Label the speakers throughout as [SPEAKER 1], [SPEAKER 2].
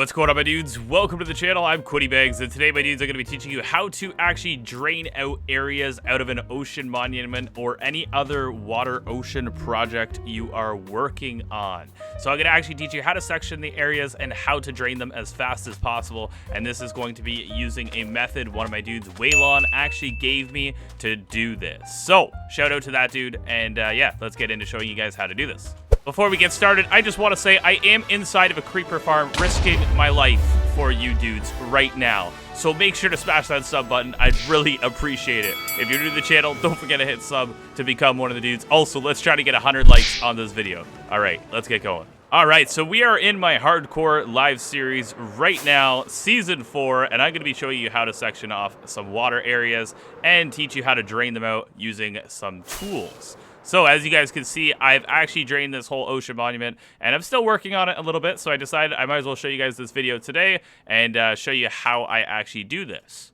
[SPEAKER 1] What's going on, my dudes? Welcome to the channel. I'm QuittyBags, and today, my dudes, I'm going to be teaching you how to actually drain out areas out of an ocean monument or any other water ocean project you are working on. So I'm going to actually teach you how to section the areas and how to drain them as fast as possible, and this is going to be using a method one of my dudes, Waylon, actually gave me to do this. So shout out to that dude, and yeah, let's get into showing you guys how to do this. Before we get started, I just want to say I am inside of a creeper farm risking my life for you dudes right now. So make sure to smash that sub button. I'd really appreciate it. If you're new to the channel, don't forget to hit sub to become one of the dudes. Also, let's try to get 100 likes on this video. All right, let's get going. All right, so we are in my hardcore live series right now, season 4, and I'm going to be showing you how to section off some water areas and teach you how to drain them out using some tools. So as you guys can see, I've actually drained this whole ocean monument, and I'm still working on it a little bit, so I decided I might as well show you guys this video today and show you how I actually do this.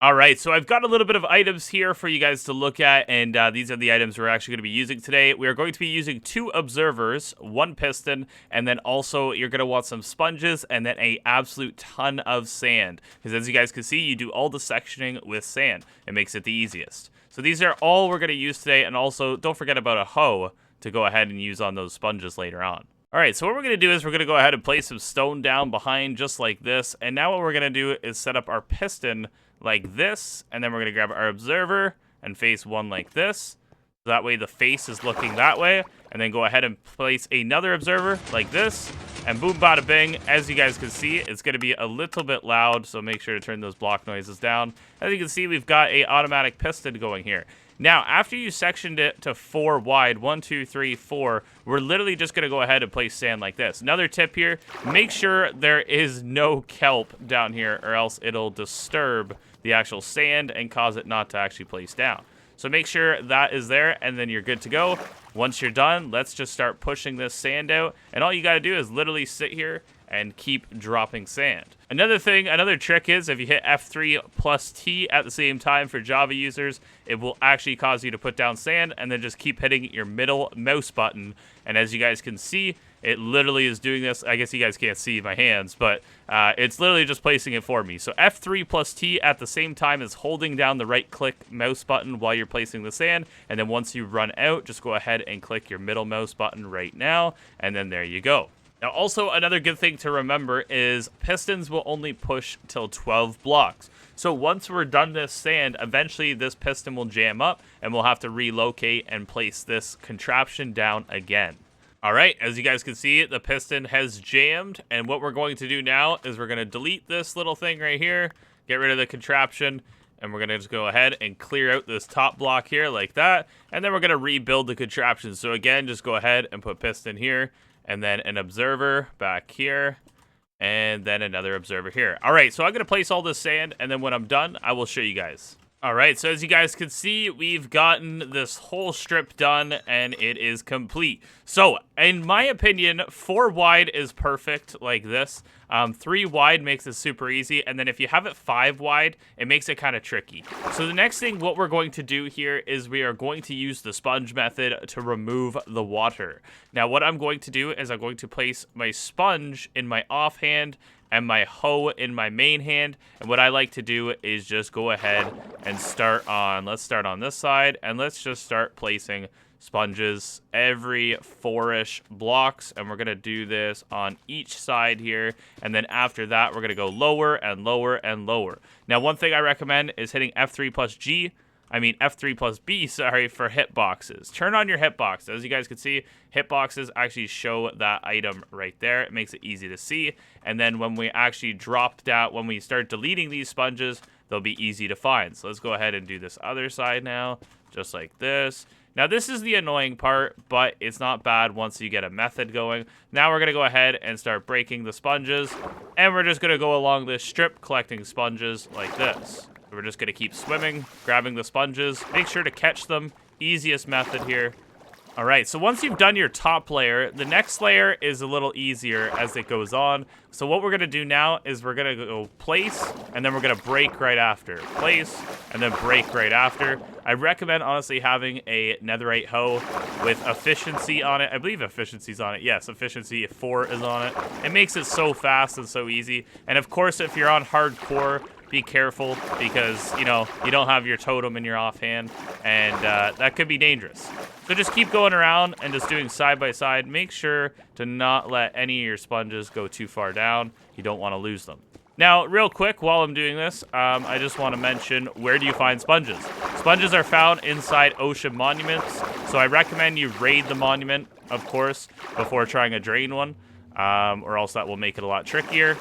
[SPEAKER 1] All right, so I've got a little bit of items here for you guys to look at, and these are the items we're actually going to be using today. We are going to be using 2 observers, 1 piston, and then also you're going to want some sponges and then an absolute ton of sand. Because as you guys can see, you do all the sectioning with sand. It makes it the easiest. So these are all we're going to use today, and also don't forget about a hoe to go ahead and use on those sponges later on. All right, so what we're going to do is we're going to go ahead and place some stone down behind just like this, and now what we're going to do is set up our piston like this, and then we're going to grab our observer and face one like this. So that way the face is looking that way, and then go ahead and place another observer like this, and boom, bada bing. As you guys can see, it's going to be a little bit loud, so make sure to turn those block noises down. As you can see, we've got a automatic piston going here. Now, after you sectioned it to 4 wide, 1, 2, 3, 4, we're literally just going to go ahead and place sand like this. Another tip here, make sure there is no kelp down here, or else it'll disturb the actual sand and cause it not to actually place down. So make sure that is there, and then you're good to go. Once you're done, let's just start pushing this sand out, and all you got to do is literally sit here and keep dropping sand. Another trick is if you hit F3 plus T at the same time for Java users, it will actually cause you to put down sand, and then just keep hitting your middle mouse button. And as you guys can see, it literally is doing this. I guess you guys can't see my hands, but it's literally just placing it for me. So F3 plus T at the same time is holding down the right-click mouse button while you're placing the sand. And then once you run out, just go ahead and click your middle mouse button right now, and then there you go. Now, also, another good thing to remember is pistons will only push till 12 blocks. So once we're done this sand, eventually this piston will jam up, and we'll have to relocate and place this contraption down again. All right, as you guys can see, the piston has jammed, and what we're going to do now is we're going to delete this little thing right here, get rid of the contraption, and we're going to just go ahead and clear out this top block here like that, and then we're going to rebuild the contraption. So again, just go ahead and put piston here, and then an observer back here, and then another observer here. All right, so I'm going to place all this sand, and then when I'm done, I will show you guys. All right, so as you guys can see, we've gotten this whole strip done, and it is complete. So, in my opinion, 4 wide is perfect like this. 3 wide makes it super easy, and then if you have it 5 wide, it makes it kind of tricky. So the next thing, what we're going to do here is we are going to use the sponge method to remove the water. Now, what I'm going to do is I'm going to place my sponge in my offhand and my hoe in my main hand, and what I like to do is just go ahead and let's start on this side, and let's just start placing sponges every 4-ish blocks, and we're gonna do this on each side here, and then after that we're gonna go lower and lower and lower. Now, one thing I recommend is hitting F3 plus B, sorry, for hitboxes. Turn on your hitbox. As you guys can see, hitboxes actually show that item right there. It makes it easy to see. And then when we actually when we start deleting these sponges, they'll be easy to find. So let's go ahead and do this other side now, just like this. Now, this is the annoying part, but it's not bad once you get a method going. Now we're going to go ahead and start breaking the sponges, and we're just going to go along this strip collecting sponges like this. We're just going to keep swimming, grabbing the sponges. Make sure to catch them. Easiest method here. All right, so once you've done your top layer, the next layer is a little easier as it goes on. So what we're gonna do now is we're gonna go place, and then we're gonna break right after. Place, and then break right after. I recommend, honestly, having a netherite hoe with efficiency on it. I believe efficiency's on it. Yes, efficiency 4 is on it. It makes it so fast and so easy. And of course, if you're on hardcore, be careful because, you know, you don't have your totem in your offhand, and that could be dangerous. So just keep going around and just doing side by side. Make sure to not let any of your sponges go too far down. You don't want to lose them. Now, real quick, while I'm doing this, I just want to mention, where do you find sponges? Sponges are found inside ocean monuments, so I recommend you raid the monument, of course, before trying to drain one, or else that will make it a lot trickier.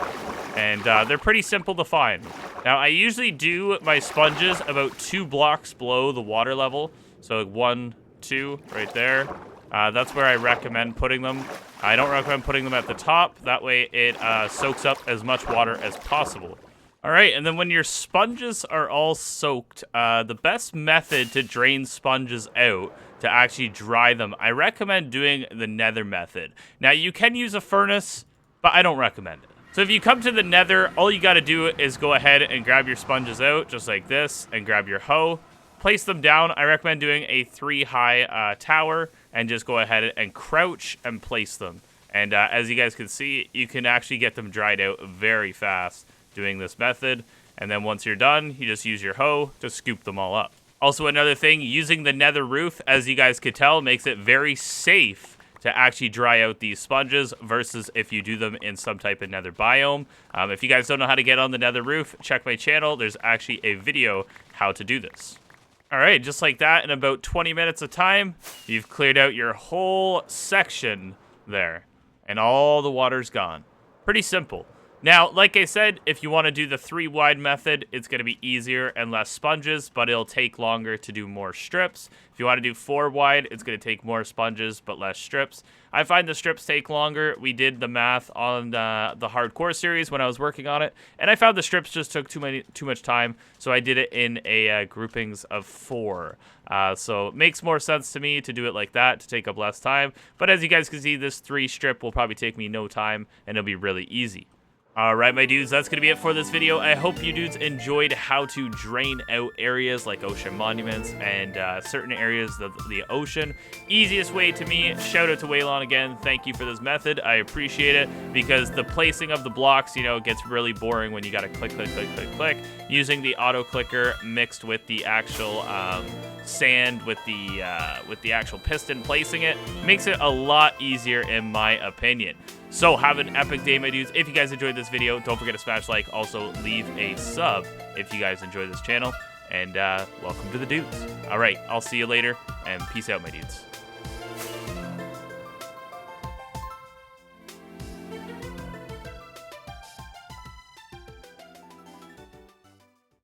[SPEAKER 1] And they're pretty simple to find. Now, I usually do my sponges about 2 blocks below the water level, so 1, 2, right there. That's where I recommend putting them. I don't recommend putting them at the top. That way it soaks up as much water as possible. All right, and then when your sponges are all soaked, the best method to drain sponges out, to actually dry them, I recommend doing the nether method. Now, you can use a furnace, but I don't recommend it. So if you come to the nether, all you got to do is go ahead and grab your sponges out, just like this, and grab your hoe. Place them down. I recommend doing a 3-high tower, and just go ahead and crouch and place them. And as you guys can see, you can actually get them dried out very fast doing this method. And then once you're done, you just use your hoe to scoop them all up. Also, another thing, using the nether roof, as you guys could tell, makes it very safe to actually dry out these sponges versus if you do them in some type of nether biome. If you guys don't know how to get on the nether roof, check my channel. There's actually a video how to do this. All right, just like that, in about 20 minutes of time, you've cleared out your whole section there, and all the water's gone. Pretty simple. Now, like I said, if you want to do the 3-wide method, it's going to be easier and less sponges, but it'll take longer to do more strips. If you want to do 4-wide, it's going to take more sponges, but less strips. I find the strips take longer. We did the math on the hardcore series when I was working on it, and I found the strips just took too much time, so I did it in a groupings of 4. So it makes more sense to me to do it like that, to take up less time. But as you guys can see, this 3 strip will probably take me no time, and it'll be really easy. Alright, my dudes, that's going to be it for this video. I hope you dudes enjoyed how to drain out areas like ocean monuments and certain areas of the ocean. Easiest way to me, shout out to Waylon again. Thank you for this method. I appreciate it because the placing of the blocks, you know, gets really boring when you got to click, click, click, click, click. Using the auto clicker mixed with the actual sand with the actual piston placing it makes it a lot easier in my opinion. So have an epic day, my dudes. If you guys enjoyed this video, don't forget to smash like. Also, leave a sub if you guys enjoy this channel. And welcome to the dudes. All right, I'll see you later, and peace out, my dudes.